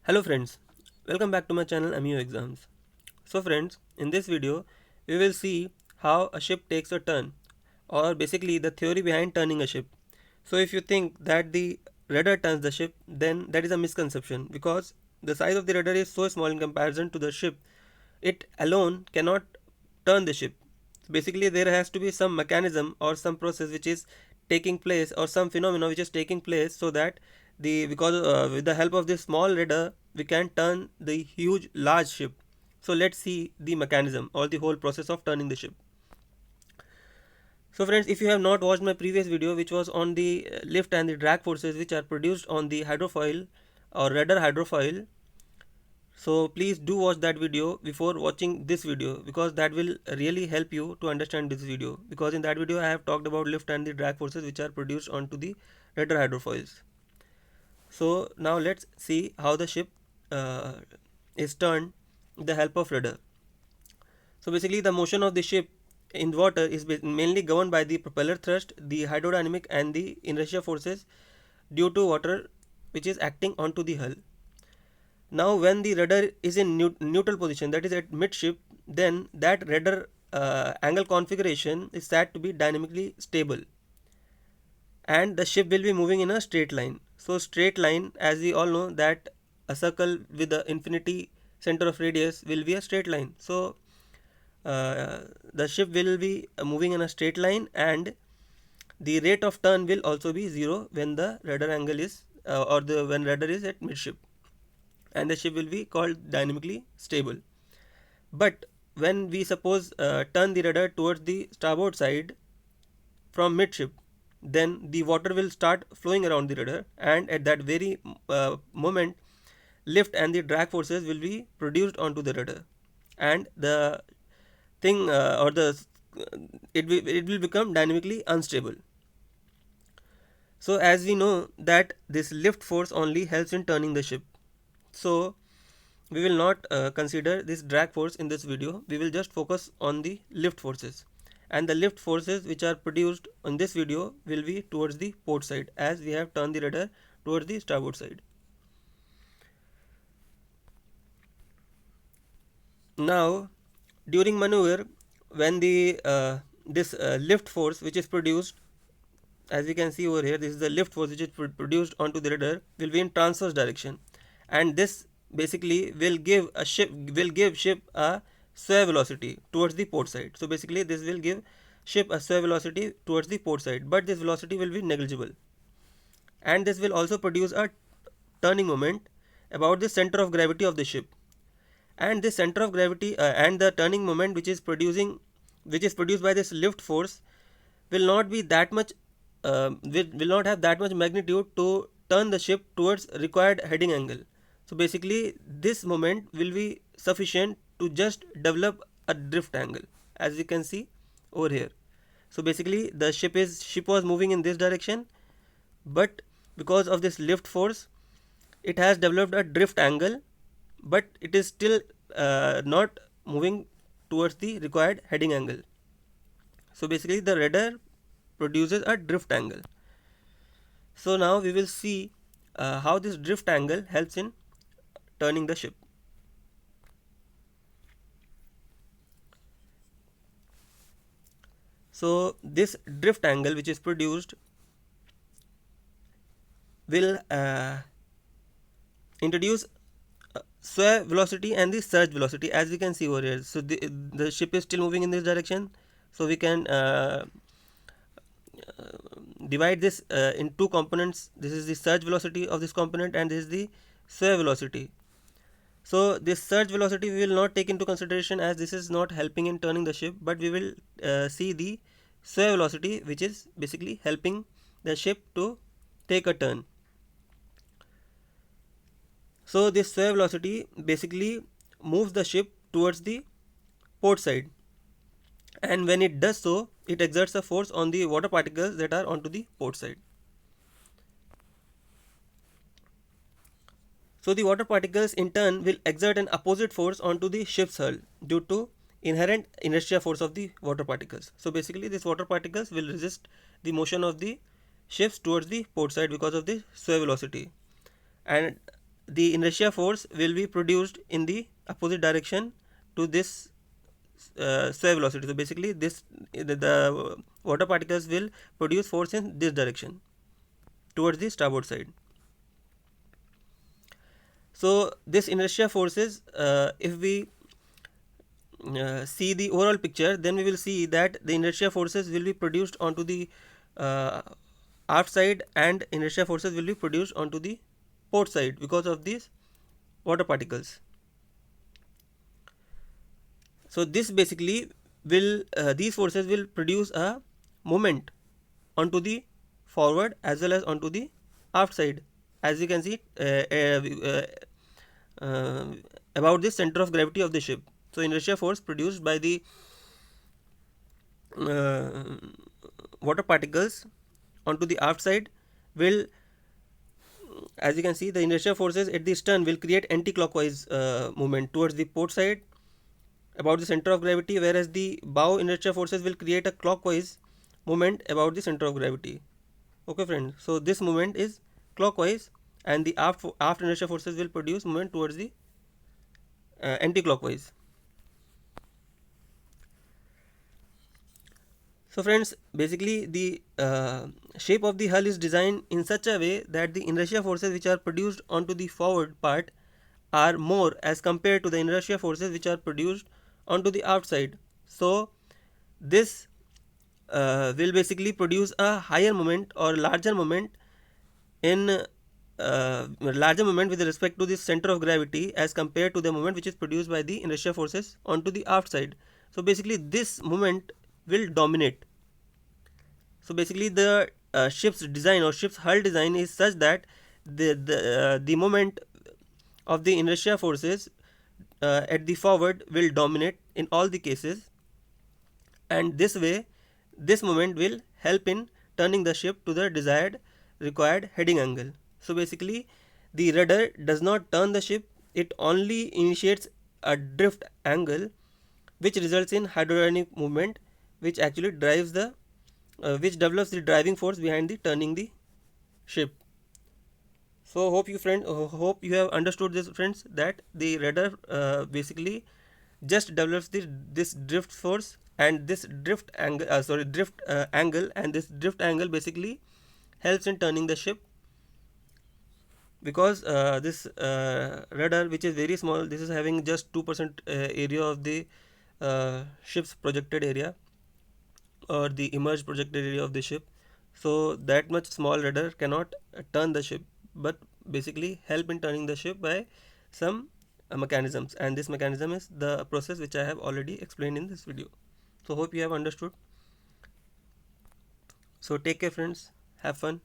Hello friends, welcome back to my channel MEO Exams. So friends, in this video we will see how a ship takes a turn, or basically the theory behind turning a ship. So if you think that the rudder turns the ship, then that is a misconception because the size of the rudder is so small in comparison to the ship, it alone cannot turn the ship. So basically there has to be some mechanism or some process which is taking place, or some phenomena which is taking place, so that the because with the help of this small rudder we can turn the huge large ship. So let's see the mechanism or the whole process of turning the ship. So friends, if you have not watched my previous video which was on the lift and the drag forces which are produced on the hydrofoil or rudder hydrofoil, so please do watch that video before watching this video, because that will really help you to understand this video, because in that video I have talked about lift and the drag forces which are produced onto the rudder hydrofoils. So now let's see how the ship uh, is turned with the help of rudder. So basically the motion of the ship in water is mainly governed by the propeller thrust, the hydrodynamic and the inertia forces due to water which is acting onto the hull. Now when the rudder is in neutral position, that is at midship, then that rudder angle configuration is said to be dynamically stable, and the ship will be moving in a straight line. So straight line, as we all know, that a circle with the infinity center of radius will be a straight line. So uh, the ship will be moving in a straight line, and the rate of turn will also be zero when the rudder angle is or the when rudder is at midship, and the ship will be called dynamically stable. But when we suppose turn the rudder towards the starboard side from midship, then the water will start flowing around the rudder, and at that very moment lift and the drag forces will be produced onto the rudder, and the thing or the it will become dynamically unstable. So as we know that this lift force only helps in turning the ship, so we will not consider this drag force in this video. We will just focus on the lift forces, and the lift forces which are produced in this video will be towards the port side, as we have turned the rudder towards the starboard side. Now during maneuver, when the this lift force which is produced, as we can see over here, this is the lift force which is produced onto the rudder, will be in transverse direction, and this basically will give ship a sway velocity towards the port side. So basically this will give ship a sway velocity towards the port side, but this velocity will be negligible, and this will also produce a turning moment about the center of gravity of the ship. And this center of gravity and the turning moment which is produced by this lift force will not be that much will not have that much magnitude to turn the ship towards required heading angle. So basically this moment will be sufficient to just develop a drift angle, as you can see over here. So basically the ship was moving in this direction, but because of this lift force it has developed a drift angle, but it is still not moving towards the required heading angle. So basically the rudder produces a drift angle. So now we will see how this drift angle helps in turning the ship. So this drift angle which is produced will introduce sway velocity and the surge velocity, as we can see over here. So the ship is still moving in this direction, so we can divide this in two components. This is the surge velocity of this component, and this is the sway velocity. So this surge velocity we will not take into consideration, as this is not helping in turning the ship, but we will see the sway velocity which is basically helping the ship to take a turn. So this sway velocity basically moves the ship towards the port side, and when it does so, it exerts a force on the water particles that are onto the port side. So the water particles in turn will exert an opposite force onto the ship's hull due to inherent inertia force of the water particles. So basically these water particles will resist the motion of the ships towards the port side because of the sway velocity, and the inertia force will be produced in the opposite direction to this sway velocity. So basically the water particles will produce force in this direction towards the starboard side. So this inertia forces, if we see the overall picture, then we will see that the inertia forces will be produced onto the aft side, and inertia forces will be produced onto the port side because of these water particles. So this basically will these forces will produce a moment onto the forward as well as onto the aft side, as you can see uh, about the center of gravity of the ship. So inertia force produced by the uh, water particles onto the aft side will, as you can see, the inertia forces at the stern will create anti-clockwise movement towards the port side about the center of gravity, whereas the bow inertia forces will create a clockwise movement about the center of gravity. Okay friends, so this movement is clockwise, and the aft inertia forces will produce movement towards the anti-clockwise. So friends, basically the shape of the hull is designed in such a way that the inertia forces which are produced onto the forward part are more as compared to the inertia forces which are produced onto the outside. So this will basically produce a higher moment or larger moment in larger moment with respect to the center of gravity as compared to the moment which is produced by the inertia forces onto the aft side. So basically this moment will dominate. So basically the ship's design or ship's hull design is such that the moment of the inertia forces at the forward will dominate in all the cases, and this way this moment will help in turning the ship to the desired required heading angle. So basically the rudder does not turn the ship, it only initiates a drift angle which results in hydrodynamic movement, which actually drives the which develops the driving force behind the turning the ship. So hope you have understood this friends, that the rudder basically just develops this drift force and this drift angle angle, and this drift angle basically helps in turning the ship, because this rudder, which is very small, this is having just 2% area of the ship's projected area or the emerged projected area of the ship. So that much small rudder cannot turn the ship, but basically help in turning the ship by some mechanisms, and this mechanism is the process which I have already explained in this video. So hope you have understood. So take care friends, have fun.